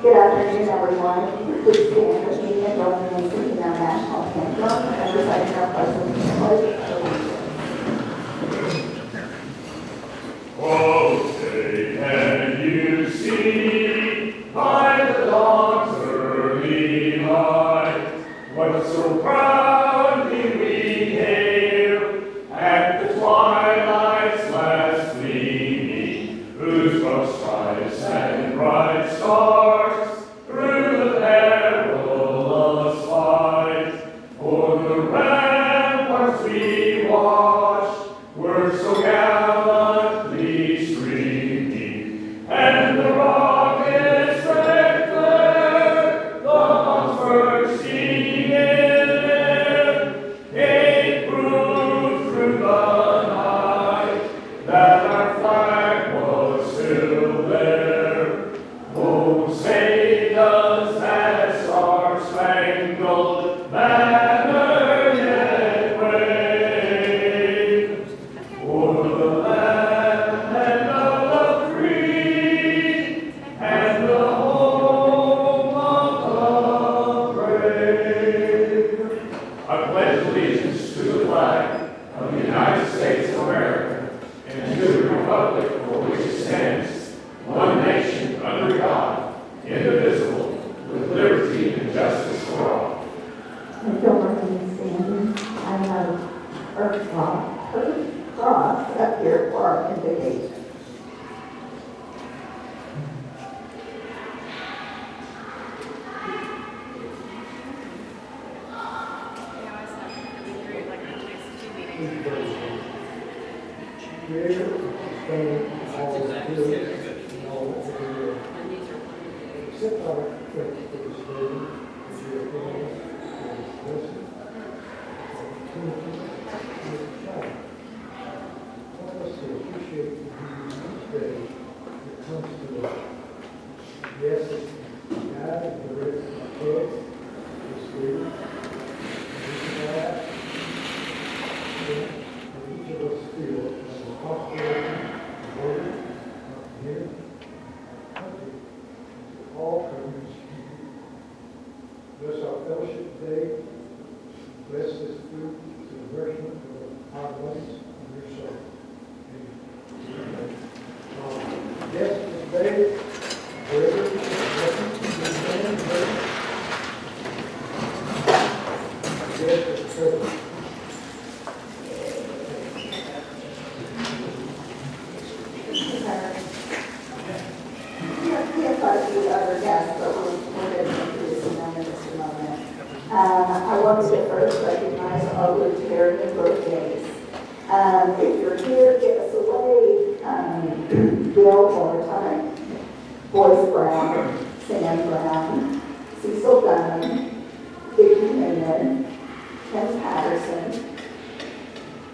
Good afternoon, everyone. Please stand with me and join me in singing our national anthem and reciting our pledge of allegiance. Oh, say, can you see by the dawn's early light what so proudly we hail at the twilight's last gleaming, whose broad stripes and bright stars through the perilous fight o'er the ramparts we watched were so gallantly streaming, and the rockets red glare, the bombs first seen in air, it proved through the night that our flag was still there. Oh, say does that star-spangled banner yet wave o'er the land of the free and the home of the brave? I pledge allegiance to the flag of the United States of America and to the republic for which it stands, one nation under God, indivisible, with liberty and justice for all. And don't let me stand. I have Earth Cross up here for our invitation. Bless our fellowship today. Bless this food to the nourishment of our bodies and your soul. Amen. Yes, today, wherever you yes, it's true. We have quite a few other guests, but we're going to introduce them in just a moment. I want to first recognize our Rotary birthdays. If you're here, give us a wave. Bill Overtime, Boyce Brown, Sam Brown, Cecil Dunn, Vicki Newman, Ken Patterson,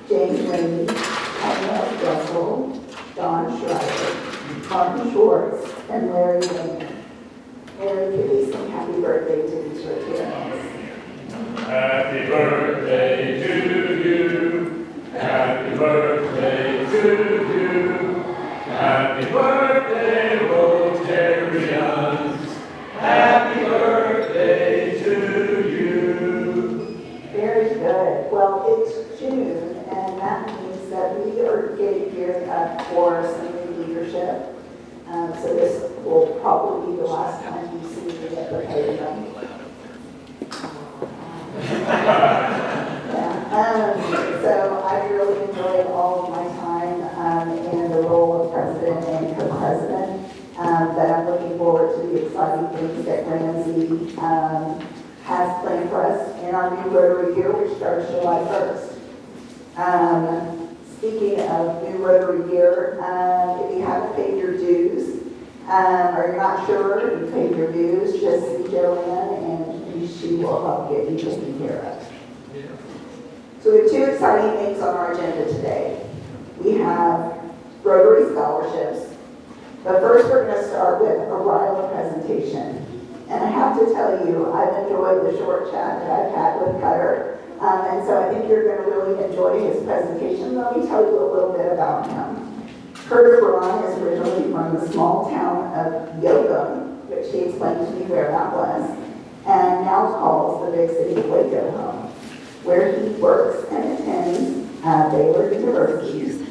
James Rainey, Admiral Russell, Don Schreiber, Martin Schwartz, and Larry Lehman. Larry, give me some happy birthday to these Rotarians. Happy birthday to you. Happy birthday to you. Happy birthday, Rotarians. Happy birthday to you. Very good. Well, it's June, and that means that we are getting geared up for some new leadership. So this will probably be the last time you see me at the podium. So I really enjoyed all of my time in the role of president and co-president, but I'm looking forward to the exciting things that Ramsey has planned for us in our new Rotary year, which starts July 1st. Speaking of new Rotary year, if you haven't paid your dues, or you're not sure you paid your dues, just see Joanne and she will help get you taken care of. So we have two exciting things on our agenda today. We have Rotary scholarships, but first we're going to start with a RYLA presentation. And I have to tell you, I've enjoyed the short chat that I've had with Cutter, and so I think you're going to really enjoy his presentation. Let me tell you a little bit about him. Curtis Braun is originally from the small town of Yoakum, which which he explained to me where that was, and now calls the big city of Waco home, where he works and attends Baylor University.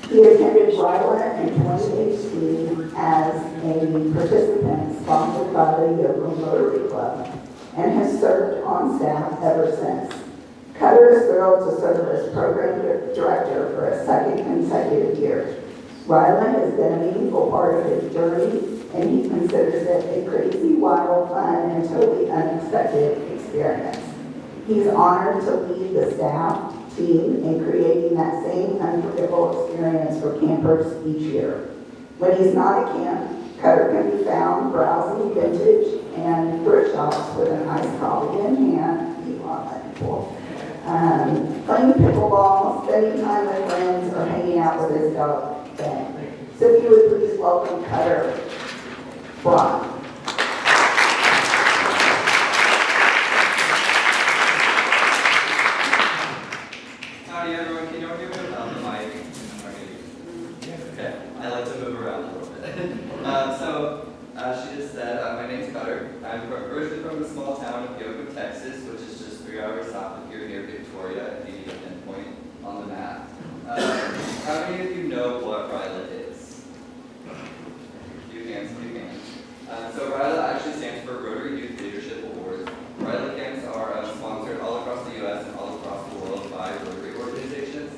He attended RYLA in 2018 as a participant sponsored by the Rotary Club and has served on staff ever since. Cutter is thrilled to serve as program director for a second consecutive year. RYLA has been a meaningful part of his journey, and he considers it a crazy, wild, fun, and totally unexpected experience. He's honored to lead the staff team in creating that same unforgettable experience for campers each year. When he's not at camp, Cutter can be found browsing vintage and thrift shops with an iced coffee in hand. You love that people. Playing pickleball, spending time with friends, or hanging out with his dog, Ben. So if you would please welcome Cutter Brock. Howdy everyone, can you all hear me without the mic? Okay, I like to move around a little bit. She just said, my name's Cutter. I'm originally from the small town of Yoakum, Texas, which is just 3 hours south of here near Victoria, if you need a pinpoint on the map. How many of you know what RYLA is? Few hands. So RYLA actually stands for Rotary Youth Leadership Awards. RYLA camps are sponsored all across the U.S. and all across the world by Rotary organizations.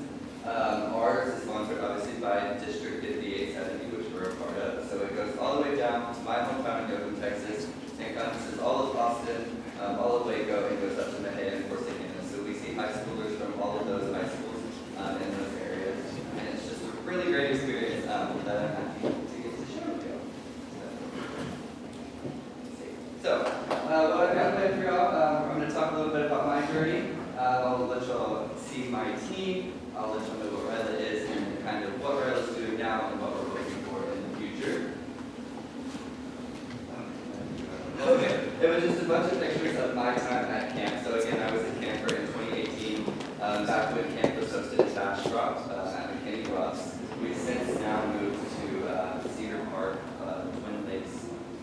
Ours is sponsored obviously by District 5870, which we're a part of. So it goes all the way down to my hometown in Yoakum, Texas, encompasses all of Austin, all of Waco, and goes up to Mahia and Corsicana. So we see high schoolers from all of those high schools in those areas. And it's just a really great experience that I'm happy to get to share with you. So, what I've got planned for y'all, I'm going to talk a little bit about my journey. I'll let y'all see my team. I'll let y'all know what RYLA is and kind of what RYLA is doing now and what we're looking for in the future. Okay, it was just a bunch of pictures of my time at camp. So again, I was a camper in 2018, back when camp was hosted at Bastrop at McKinney Bluffs. We've since now moved to Cedar Park, Twin Lakes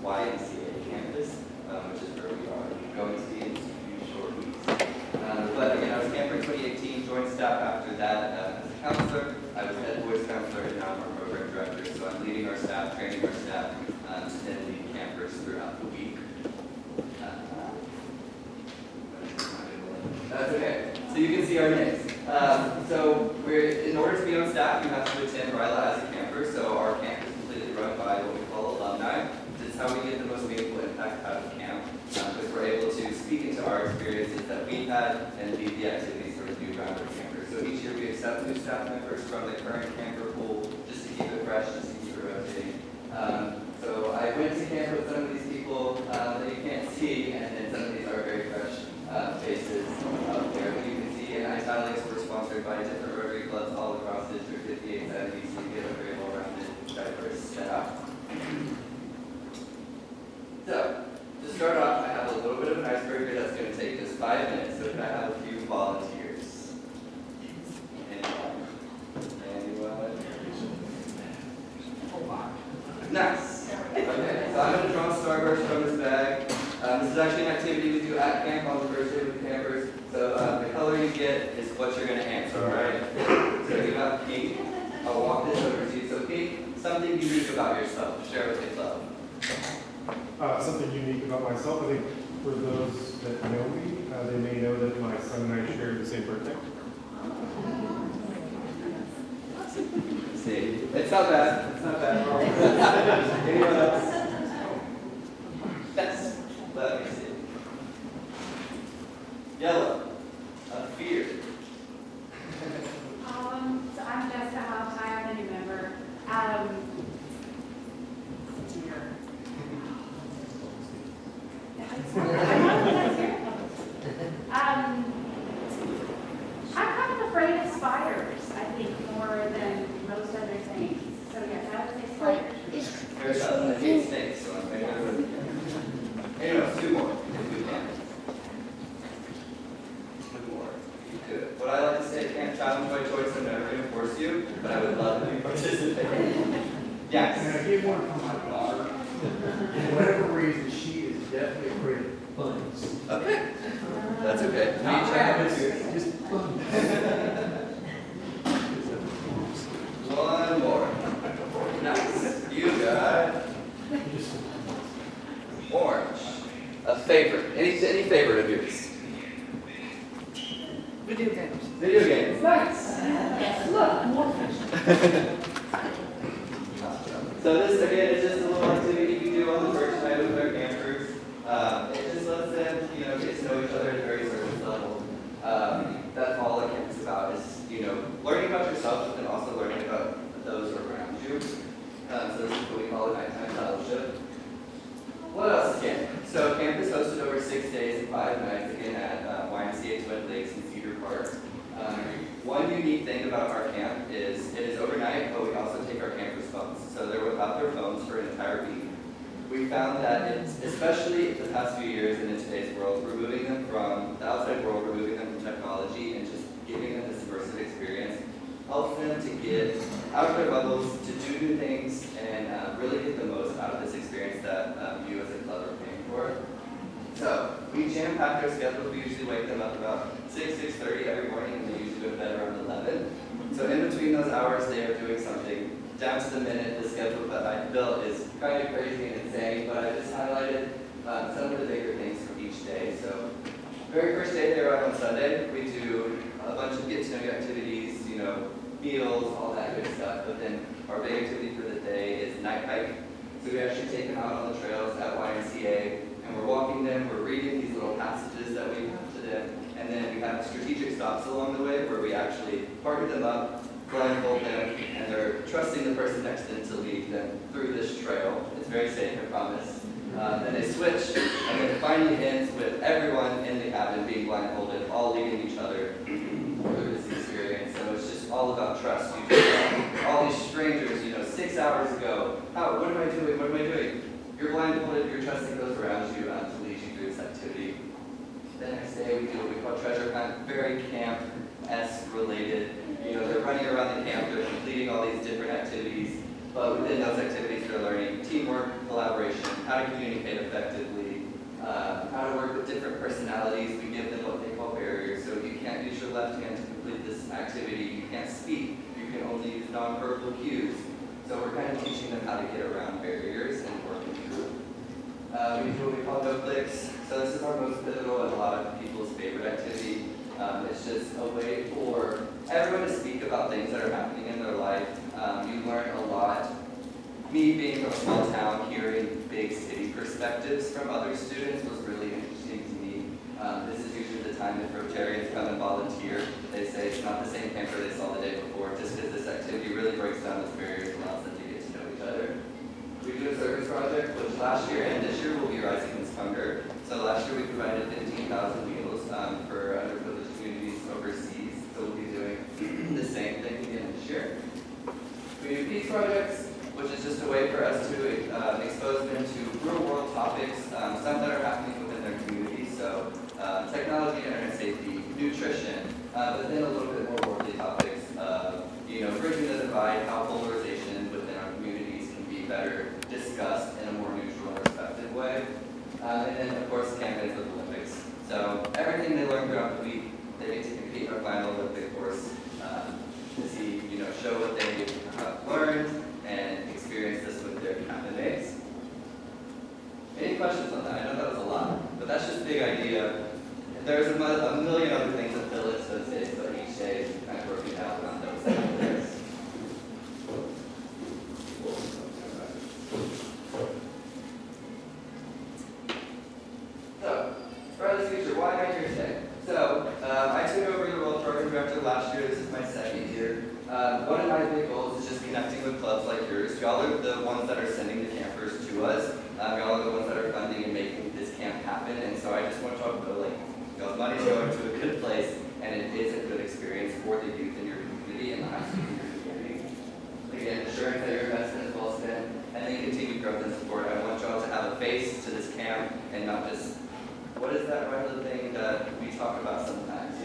YMCA campus, which is where we are going to be in just a few short weeks. But again, I was a camper in 2018, joined staff after that as a counselor. I was head voice counselor and now I'm our program director. So I'm leading our staff, training our staff, and leading campers throughout the week. That's okay. So you can see our names. In order to be on staff, you have to attend RYLA as a camper. So our camp is completely run by what we call alumni. This is how we get the most meaningful impact out of camp, because we're able to speak into our experiences that we've had and lead the activities that we do around our campers. So each year we accept new staff members from the current camper pool just to keep it fresh, just to keep it rotating. So I went to camp with some of these people that you can't see, and then some of these are very fresh faces up there. But you can see in italics, we're sponsored by different Rotary clubs all across District 5870, so you get a very well-rounded, diverse staff. So, to start off, I have a little bit of an icebreaker that's going to take just 5 minutes, so can I have a few volunteers? Anyone? Nice. Okay, so I'm going to draw Starburst from this bag. This is actually an activity we do at camp on the first day with the campers. So the color you get is what you're going to answer, alright? So you have pink. I'll walk this over to you. So pink, something unique about yourself. Share what they love. Something unique about myself, I think for those that know me, they may know that my son and I share the same birthday. See, it's not bad. It's not bad. Anyone else? Yes. Let me see. Yellow. A fear. So I'm Jessica Hobbs. Hi, I'm a new member. I'm kind of afraid of spiders, I think, more than most other things. So yes, I would say spiders. There's I hate snakes, so I'm making it. Anyway, 2 more, if we can. 2 more, if you could. What I like to say, can't challenge my choice, I'm never going to force you, but I would love if you participate. Yes. And I did want to come out for whatever reason, definitely afraid of bugs. Okay. That's okay. We each have Just bugs. one more. Nice. You got orange. A favorite. Any favorite of yours? Video games. Video games. Nice. Look, more fish. So this again is just a little activity we do on the first night with our campers. It just lets them, get to know each other at a very surface level. That's all it camp's about is, learning about yourself, but then also learning about those around you. So this is what we call a nighttime fellowship. What else is camp? So camp is hosted over 6 days and 5 nights, again at YMCA Twin Lakes in Cedar Park. One unique thing about our camp is it is overnight, but we also take our campers' phones. So they're without their phones for an entire week. We found that especially the past few years and in today's world, removing them from the outside world, removing them from technology, and just giving them this immersive experience helps them to get out of their bubbles, to do new things, and really get the most out of this experience that you as a club are paying for. So we jam-pack their schedules. We usually wake them up about 6:30 every morning, and they usually go to bed around 11. So in between those hours, they are doing something down to the minute. The schedule that I built is kind of crazy and insane, but I just highlighted some of the bigger things from each day. So very first day they arrive on Sunday, we do a bunch of get-to-know-you activities, meals, all that good stuff. But then our big activity for the day is night hike. So we actually take them out on the trails at YMCA, and we're walking them, we're reading these little passages that we have to them, and then we have strategic stops along the way where we actually partner them up, blindfold them, and they're trusting the person next to them to lead them through this trail. It's very safe, I promise. Then they switch, and then it finally ends with everyone in the cabin being blindfolded, all leading each other through this experience. So it's just all about trust. You just, all these strangers, 6 hours ago, what am I doing? What am I doing? You're blindfolded, you're trusting those around you to lead you through this activity. The next day we do what we call treasure hunt, very camp-esque related. They're running around the camp, they're completing all these different activities, but within those activities they're learning teamwork, collaboration, how to communicate effectively, how to work with different personalities. We give them what they call barriers. So you can't use your left hand to complete this activity, you can't speak, you can only use nonverbal cues. So we're kind of teaching them how to get around barriers and working through. We do what we call no clicks. So this is our most pivotal and a lot of people's favorite activity. It's just a way for everyone to speak about things that are happening in their life. You learn a lot. Me being from a small town, hearing big city perspectives from other students was really interesting to me. This is usually the time that Rotarians come and volunteer. They say it's not the same camper they saw the day before, just because this activity really breaks down those barriers and allows them to get to know each other. We do a service project, which last year and this year will be Rising Against Hunger. So last year we provided 15,000 meals for underprivileged communities overseas. So we'll be doing the same thing again this year. We do peace projects, which is just a way for us to expose them to real world topics, some that are happening within their community. So technology, internet safety, nutrition, but then a little bit more worldly topics of, bridging the divide, how polarization within our communities can be better discussed in a more neutral and respectful way. And then, of course, campaigns with Olympics. So everything they learn throughout the week, they get to compete in our final Olympic course to see, show what they learned and experience this with their cabin mates. Any questions on that? I know that was a lot, but that's just a big idea. There's a million other things that fill into those days, but each day is kind of broken down around those things. So, for the future, why am I here today? So, I took over the role of program director last year. This is my second year. One of my big goals is just connecting with clubs like yours. Y'all are the ones that are sending the campers to us. Y'all are the ones that are funding and making this camp happen. And so I just want y'all to know, y'all's money's going to a good place, and it is a good experience for the youth in your community and the high school in your community. Again, ensuring that your investment is well spent, and then continued growth and support. I want y'all to have a face to this camp and not just, what is that RYLA thing that we talk about sometimes,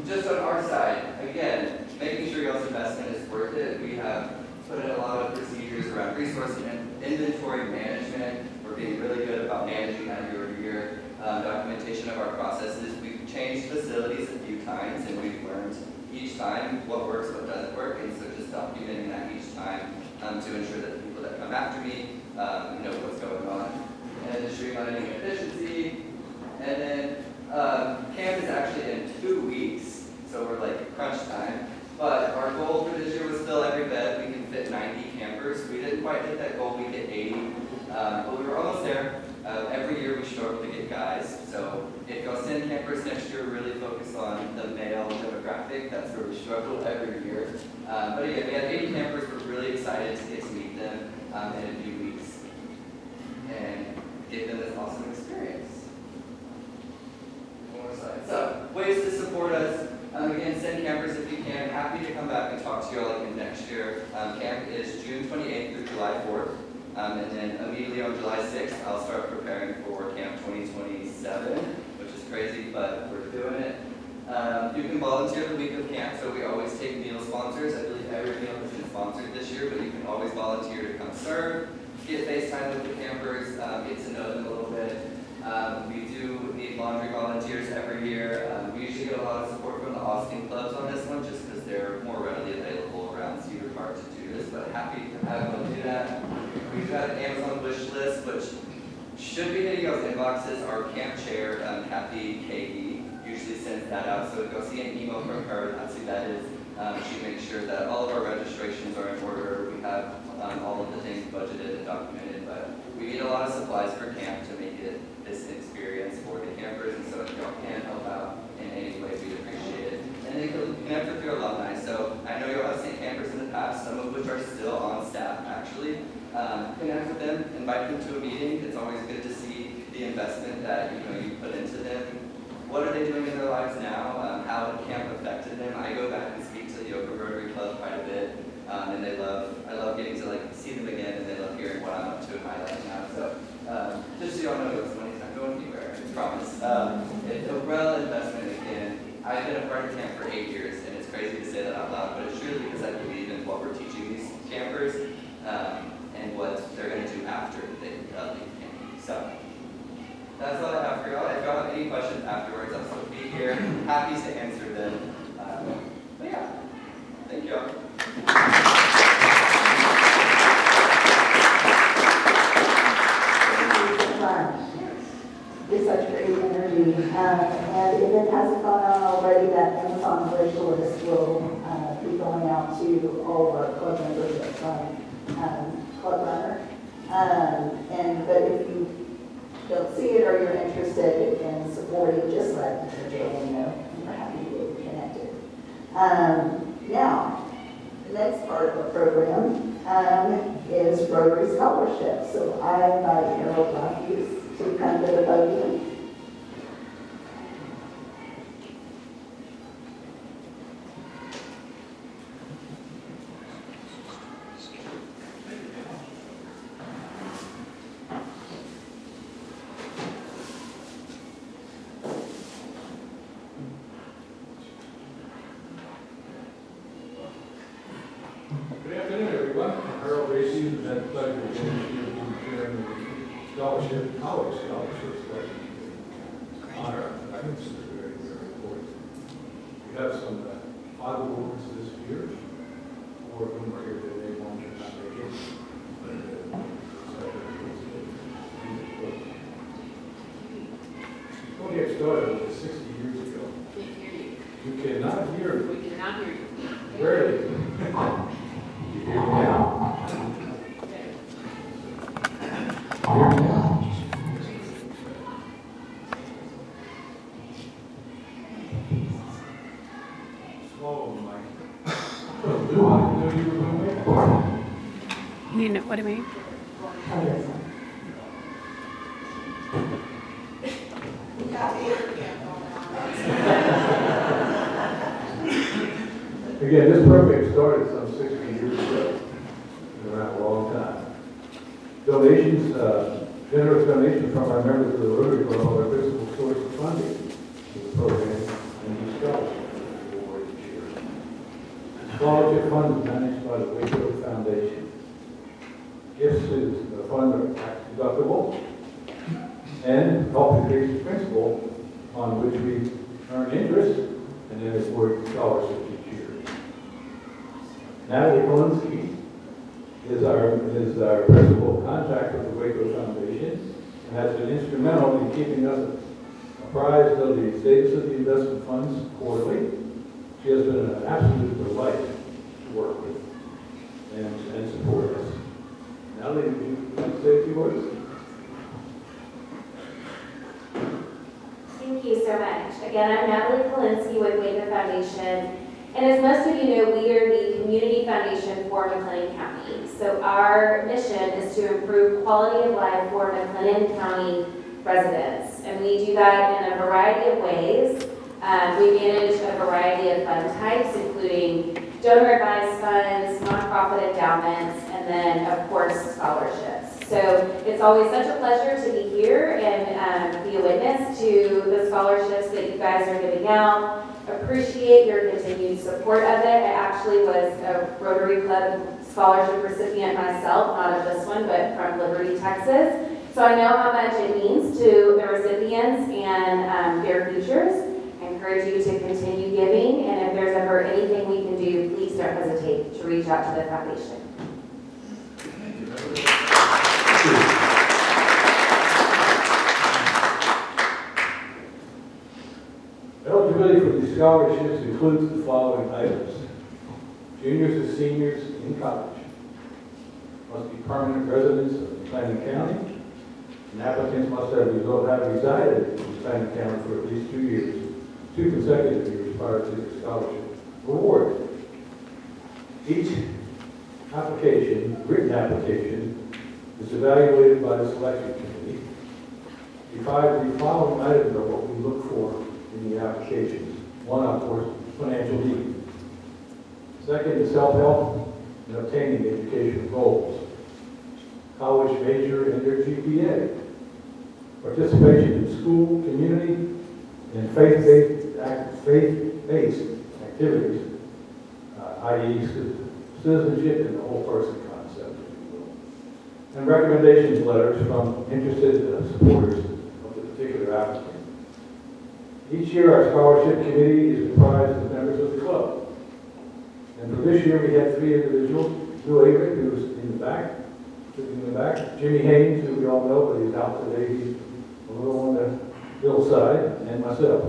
Just on our side, again, making sure y'all's investment is worth it. We have put in a lot of procedures around resource and inventory management. We're We're being really good about managing that year over year. Documentation of our processes. We've changed facilities a few times, and we've learned each time what works, what doesn't work, and so just documenting that each time to ensure that the people that come after me know what's going on. And streamlining efficiency. And then camp is actually in 2 weeks, so we're like crunch time. But our goal for this year was fill every bed. We can fit 90 campers. We didn't quite hit that goal. We hit 80, but we were almost there. Every year we struggle to get guys. So if y'all send campers next year, really focus on the male demographic. That's where we struggle every year. But again, we had 80 campers. We're really excited to get to meet them in a few weeks and give them this awesome experience. One more slide. So ways to support us. Again, send campers if you can. Happy to come back and talk to you all again next year. Camp is June 28th through July 4th. And then immediately on July 6th, I'll start preparing for Camp 2027, which is crazy, but we're doing it. You can volunteer the week of camp, so we always take meal sponsors. I believe every meal has been sponsored this year, but you can always volunteer to come serve, get FaceTime with the campers, get to know them a little bit. We do need laundry volunteers every year. We usually get a lot of support from the Austin clubs on this one, just because they're more readily available around Cedar Park to do this, but happy to have them do that. We've got an Amazon wish list, which should be hitting those inboxes. Our camp chair, Kathy Kagi, usually sends that out, so if you'll see an email from her, that's who that is. She makes sure that all of our registrations are in order. We have all of the things budgeted and documented, but we need a lot of supplies for camp to make it this experience for the campers, and so if y'all can help out in any way, we'd appreciate it. And then connect with your alumni. So I know you'll have seen campers in the past, some of which are still on staff actually. Connect with them, invite them to a meeting. It's always good to see the investment that you put into them. What are they doing in their lives now? How camp affected them? I go back and speak to the Oak Rotary Club quite a bit, and I love getting to see them again, and they love hearing what I'm up to in my life now. So just so y'all know, this money's not going anywhere, I promise. It's a RYLA investment again. I've been a part of camp for 8 years, and it's crazy to say that out loud, but it's truly because I believe in what we're teaching these campers and what they're going to do after they leave camp. So that's all I have for y'all. If y'all have any questions afterwards, I'll still be here. Happy to answer them. But yeah, thank y'all. It's such great energy. And if it hasn't gone out already, that Amazon wish list will be going out to all of our club members from Club Runner. But if you don't see it or you're interested in supporting, just let Mr. Jalen know. We're happy to get connected. Now, the next part of the program is Rotary Scholarship. So I invite Harold Matthews to come to the podium. Good afternoon, everyone. I'm Harold Racy. It's been a pleasure to be here in the scholarship, college scholarships. Honor, I consider very, very important. We have some 5 awards this year. 4 of them are here today, one is not here. Before we get started, it was 60 years ago. Can't hear you. You cannot hear me. We cannot hear you. Rarely. You hear me now? Hear me now? Swallow the mic. Oh, Lou, I didn't know you were going to wait. You know what I mean? Again, this program started some 60 years ago. Been around a long time. Donations, generous donations from our members of the Rotary Club are the principal source of funding for the program and the scholarship award each year. The scholarship fund is managed by the Waco Foundation. gifts to the fund are tax deductible, and help increase the principal on which we earn interest, and then award scholarships each year. Natalie Polinsky is our principal contact with the Waco Foundation, and has been instrumental in keeping us apprised of the status of the investment funds quarterly. She has been an absolute delight to work with and support us. Natalie, would you like to say a few words? Thank you so much. Again, I'm Natalie Polinsky with Waco Foundation. And as most of you know, we are the community foundation for McLennan County. So our mission is to improve quality of life for McLennan County residents. And we do that in a variety of ways. We manage a variety of fund types, including donor advised funds, nonprofit endowments, and then, of course, scholarships. So it's always such a pleasure to be here and be a witness to the scholarships that you guys are giving out. Appreciate your continued support of it. I actually was a Rotary Club scholarship recipient myself, not of this one, but from Liberty, Texas. So I know how much it means to the recipients and their futures. I encourage you to continue giving, and if there's ever anything we can do, please don't hesitate to reach out to the foundation. Eligibility for these scholarships includes the following items. Juniors and seniors in college must be permanent residents of McLennan County, and applicants must have resided in McLennan County for at least 2 years, 2 consecutive years prior to the scholarship award. Each application, written application, is evaluated by the selection committee. The following items are what we look for in the applications. One, of course, financial need. Second is self-help and obtaining educational goals. College major and their GPA. Participation in school, community, and faith-based activities, i.e. citizenship and the whole person concept, if you will. And recommendations letters from interested supporters of the particular applicant. Each year, our scholarship committee is comprised of members of the club. And for this year, we had 3 individuals. Bill Avery, who's in the back, sitting in the back. Jimmy Haynes, who we all know, but he's out today. He's a little on the hillside, and myself.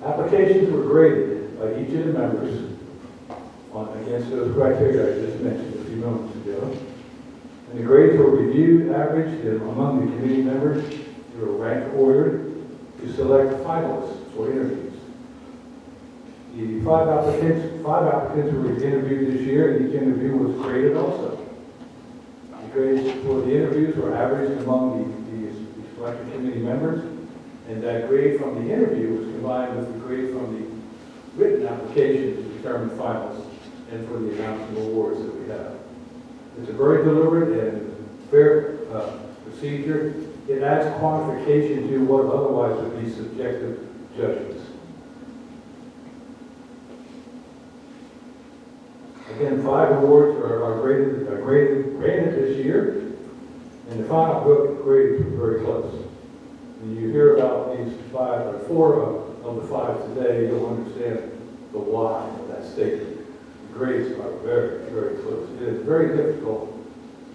Applications were graded by each of the members against those criteria I just mentioned a few moments ago. And the grades were reviewed, averaged, and among the committee members, they were rank ordered to select finalists for interviews. The five applicants were interviewed this year, and each interview was graded also. The grades for the interviews were averaged among the selection committee members, and that grade from the interview was combined with the grade from the written application to determine finalists and for the announcement awards that we have. It's a very deliberate and fair procedure. It adds quantification to what otherwise would be subjective judgments. Again, 5 awards are graded this year, and the final book grades were very close. When you hear about these 5 or 4 of the 5 today, you'll understand the why of that statement. The grades are very, very close. It is very difficult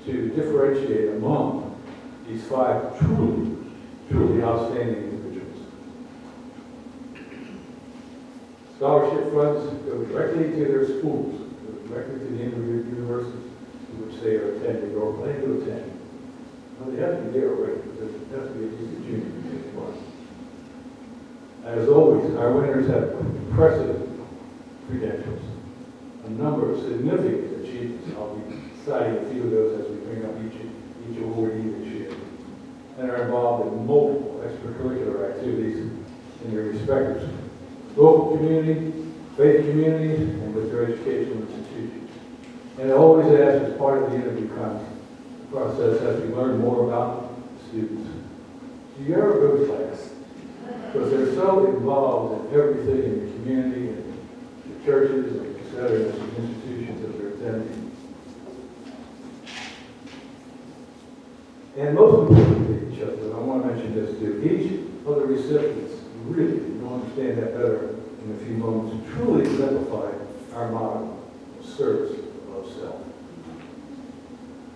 to differentiate among these 5 truly, truly outstanding individuals. Scholarship funds go directly to their schools, go directly to the universities to which they are attending or plan to attend. Well, they have to be there already, because it has to be at least a junior to take one. As always, our winners have impressive credentials, a number of significant achievements. I'll be citing a few of those as we bring up each awardee this year, and are involved in multiple extracurricular activities in their respective local community, faith communities, and with their educational institutions. And always ask as part of the interview process as we learn more about the students. Do you ever go to class? Because they're so involved in everything in the community and the churches and et cetera, institutions that they're attending. And most importantly, Chuck, and I want to mention this too, each of the recipients really, you'll understand that better in a few moments, truly exemplify our motto of service above self.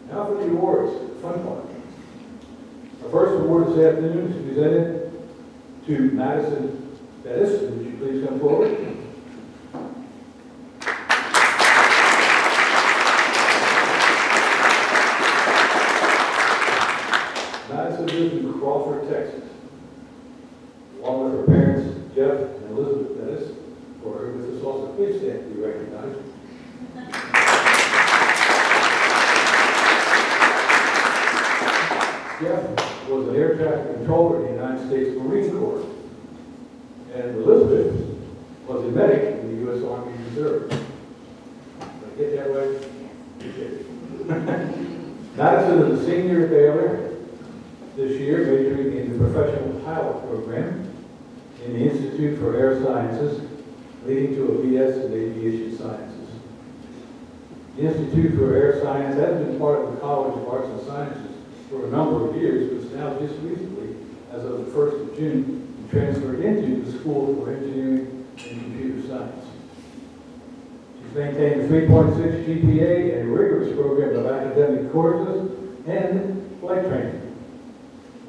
Now for the awards, the fun part. Our first award this afternoon is presented to Madison Bettis. Would you please come forward? Madison lives in Crawford, Texas. Along with her parents, Jeff and Elizabeth Bettis, who are with us also. Please stand to be recognized. Jeff was an air traffic controller in the United States Marine Corps, and Elizabeth was a medic in the U.S. Army Reserve. Did I get that right? You did. Madison is a senior at Baylor this year, majoring in the professional pilot program in the Institute for Air Sciences, leading to a BS in aviation sciences. The Institute for Air Science has been part of the College of Arts and Sciences for a number of years, but now just recently, as of the 1st of June, transferred into the School for Engineering and Computer Science. She's maintained a 3.6 GPA and a rigorous program of academic courses and flight training.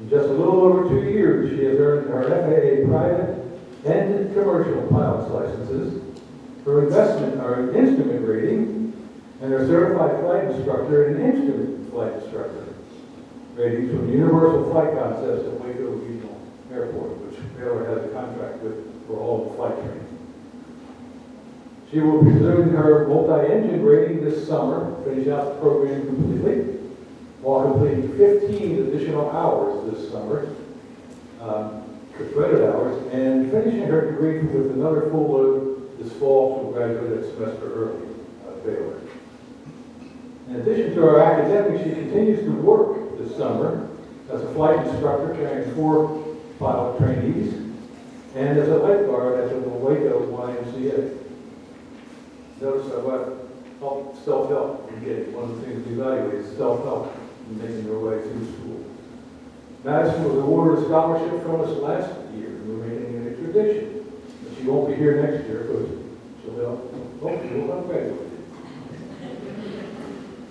In just a little over 2 years, she has earned her FAA private and commercial pilot's licenses, her instrument rating, and her certified flight instructor and instrument flight instructor ratings from Universal Flight Concepts at Waco Regional Airport, which Baylor has a contract with for all the flight training. She will be pursuing her multi-engine rating this summer, finish out the program completely, while completing 15 additional hours this summer, credit hours, and finishing her degree with another full load this fall to graduate a semester early at Baylor. In addition to her academics, she continues to work this summer as a flight instructor carrying 4 pilot trainees and as a lifeguard at the Waco YMCA. Notice I went self-help in getting one of the things we evaluate is self-help in making her way through school. Madison was awarded a scholarship from us last year, and we're making it a tradition. But she won't be here next year because she'll help graduate.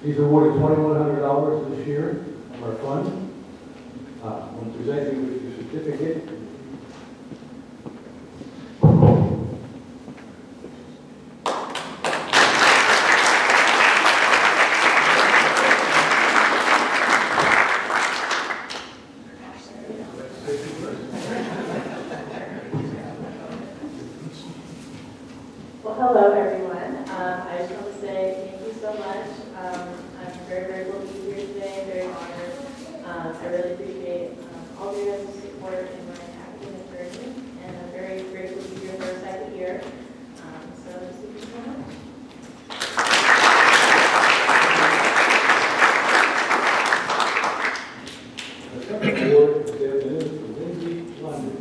She's awarded $2,100 this year from our fund. We'll present you with your certificate. Well, hello, everyone. I just want to say thank you so much. I'm very grateful to be here today, very honored. I really appreciate all of your guys' support in my academic journey, and I'm very grateful to be here for a second year. So thank you so much. The second award this afternoon is for Lindsay London.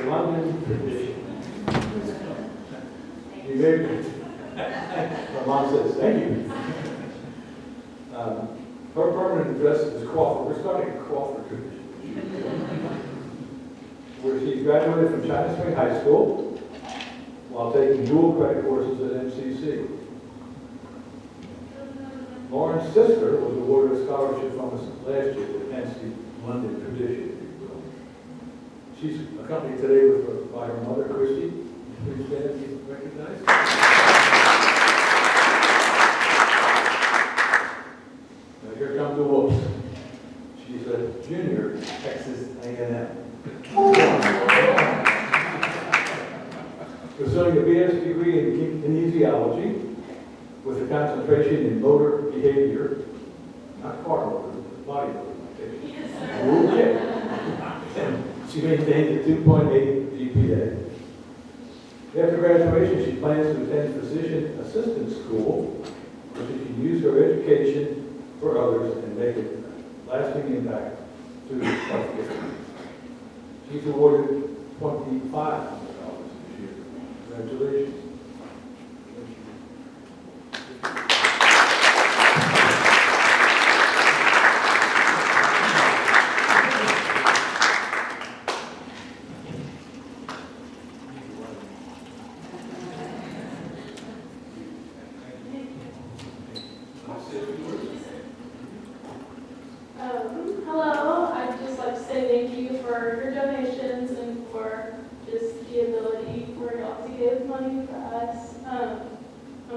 London tradition. You made it. My mom says, thank you. Her permanent address is Crawford. We're starting a Crawford tradition, where she graduated from China Spring High School while taking dual credit courses at MCC. Lauren's sister was awarded a scholarship from us last year, hence the London tradition. She's accompanied today by her mother, Christy. Please stand and be recognized. Now here comes the whoops. She's a junior at Texas A&M. Pursuing a BS degree in kinesiology with a concentration in motor behavior, not car motor, but body motor. Okay. She maintained a 2.8 GPA. After graduation, she plans to attend physician assistant school, where she can use her education for others and make a lasting impact to healthcare. She's awarded $2,500 this year. Congratulations.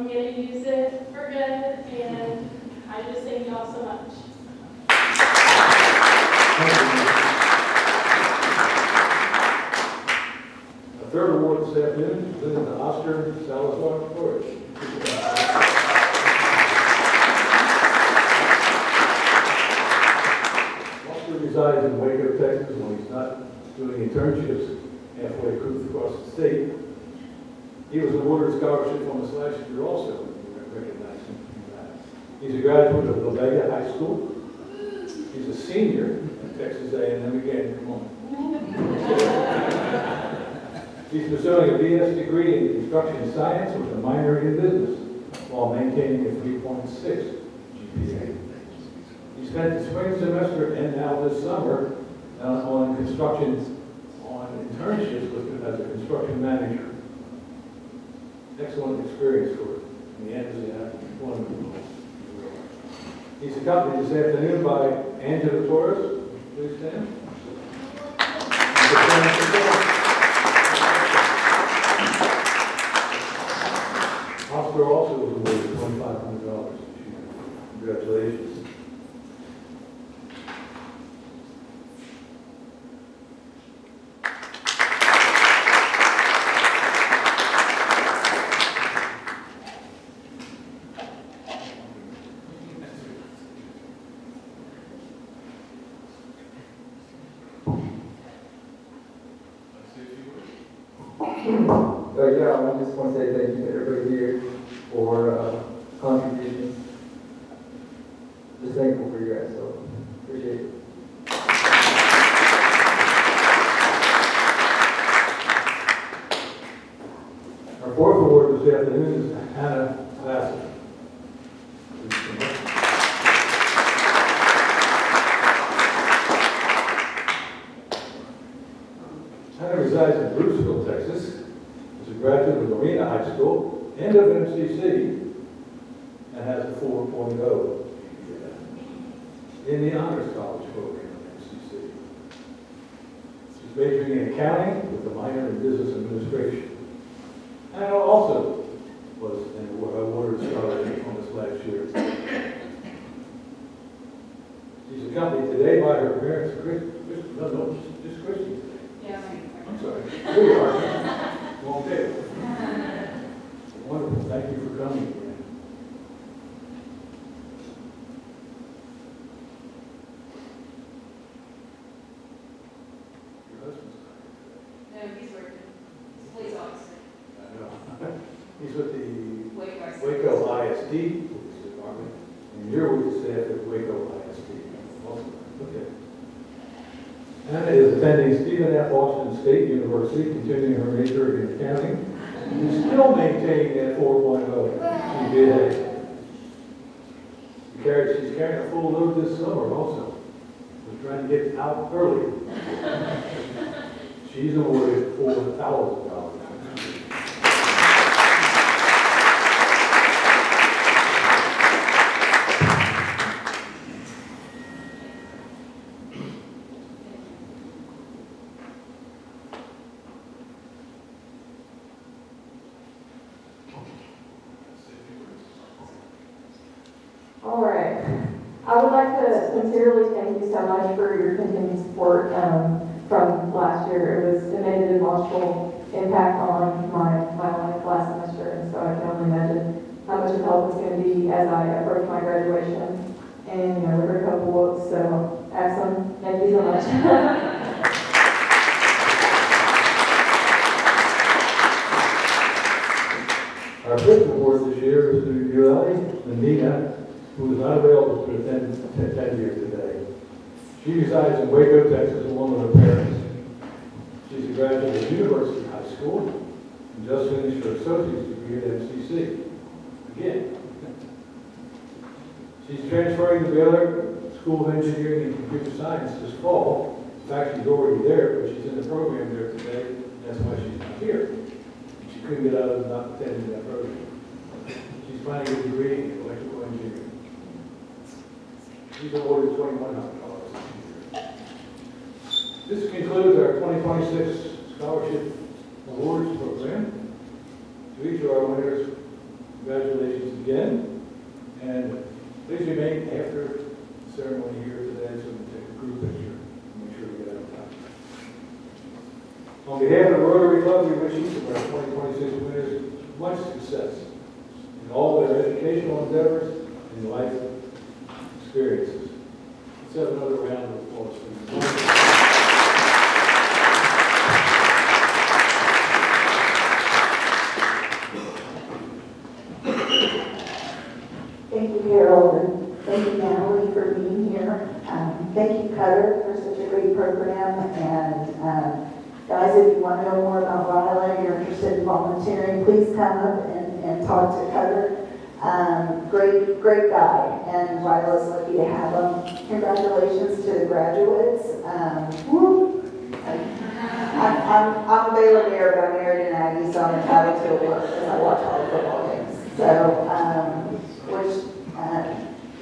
I'm gonna use it for good, and I just thank y'all so much. A third award this afternoon is presented to Oscar Salazar Flores. Oscar resides in Waco, Texas, when he's not doing internships halfway across the state. He was awarded a scholarship from us last year also. We recognize him for that. He's a graduate of La Vega High School. He's a senior at Texas A&M again. Come on. He's pursuing a BS degree in construction science with a minor in business while maintaining a 3.6 GPA. He spent the spring semester and now this summer on construction, on internships as a construction manager. Excellent experience for him. In the end, he's an employment. He's accompanied this afternoon by Angela Torres. Please stand. Oscar also was awarded $2,500 this year. Congratulations. Yeah, I just want to say thank you to everybody here for contributions. Just thankful for you guys, so appreciate it. Our fourth award this afternoon is Hannah Bassett. Hannah resides in Bruceville, Texas. Is a graduate of Marina High School and of MCC and has a 4.0 in the Honors College program at MCC. She's majoring in accounting with a minor in business administration. And also was an awarded scholarship on this last year. She's accompanied today by her parents, just Christy. Yeah. I'm sorry. Here you are. Long day. Wonderful. Thank you for coming again. Your husband's not No, he's working. He's a police officer. here today. I know. He's with the Waco. Waco ISD Police Department, and you're with the staff at Waco ISD. Awesome. Okay. Anna is attending Stephen F. Austin State University, continuing her major in accounting. She's still maintaining that 4.0 GPA. She's carrying a full load this summer also. We're trying to get out early. She's awarded $4,000. All right. I would like to sincerely thank you so much for your continued support from last year. It made a demonstrable impact on my life last semester, and so I can only imagine how much of help it's going to be as I approach my graduation. And, there are a couple books, so excellent. Thank you so much. Our fifth award this year is to RYLA Nina, who is not available to attend here today. She resides in Waco, Texas, along with her parents. She's a graduate of University High School and just finished her associate's degree at MCC. Again, she's transferring to the other School of Engineering and Computer Science this fall. In fact, she's already there, but she's in the program there today. That's why she's not here. She couldn't get out of not attending that program. She's finding a degree in electrical engineering. She's awarded $2,100. This concludes our 2026 Scholarship Awards program. To each of our winners, Congratulations again. And please remain after the ceremony here today so we can take a group picture and make sure we get out of time. On behalf of the Rotary Club, we wish each of our 2026 winners much success in all their educational endeavors and life experiences. Let's have another round of applause, please. Thank you, Harold, and thank you, Natalie, for being here. Thank you, Cutter, for such a great program. And guys, if you want to know more about RYLA, you're interested in volunteering, please come up and talk to Cutter. Great guy, and RYLA's lucky to have him. Congratulations to the graduates. Woo! I'm a Baylor Bear, but I'm married an Aggie, so I'm entitled to a look because I watch all the football games. So,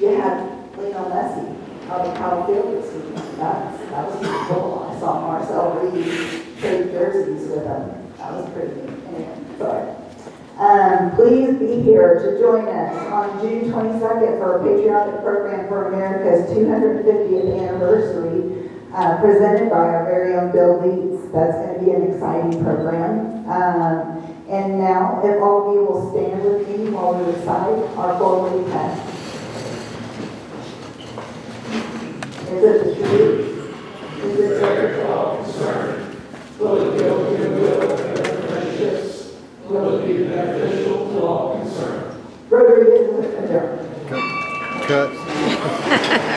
you had Lionel Messi out of Kyle Field this weekend. That was pretty cool. I saw Marcel Reed trade jerseys with him. That was pretty neat. Anyway, sorry. Please be here to join us on June 22nd for a patriotic program for America's 250th anniversary, presented by our very own Bill Leeds. That's going to be an exciting program. And now, if all of you will stand with me while we recite our forward text.